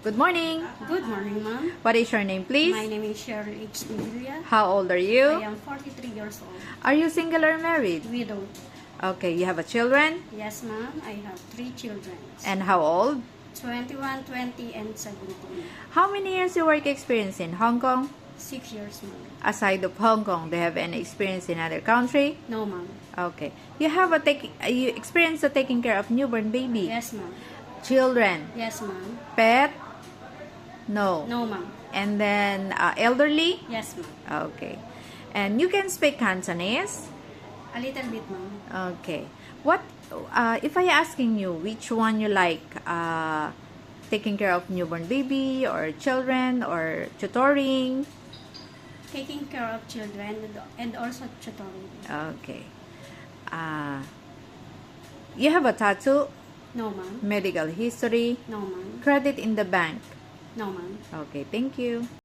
Good morning. Good morning, ma'am. What is your name, please? My name is Cheryl H. Nivilia. How old are I you? am 43 years old. Are you single or married? Widow. Okay, you have a children? Yes, ma'am. I have 3 children. And how old? 21, 20, and 17. How many years you work experience in Hong Kong? 6 years, ma'am. Aside of Hong Kong, do you have any experience in other country? No, ma'am. Okay. You experience the taking care of newborn baby? Yes, ma'am. Children? Yes, ma'am. Pet? No. No, ma'am. And then elderly? Yes, ma'am. Okay. And you can speak Cantonese? A little bit, ma'am. Okay. What if I asking you which one you like, taking care of newborn baby or children or tutoring? Taking care of children and also tutoring. Okay. You have a tattoo, No, ma'am. medical history, No, ma'am. credit in the bank. No, ma'am. Okay, thank you.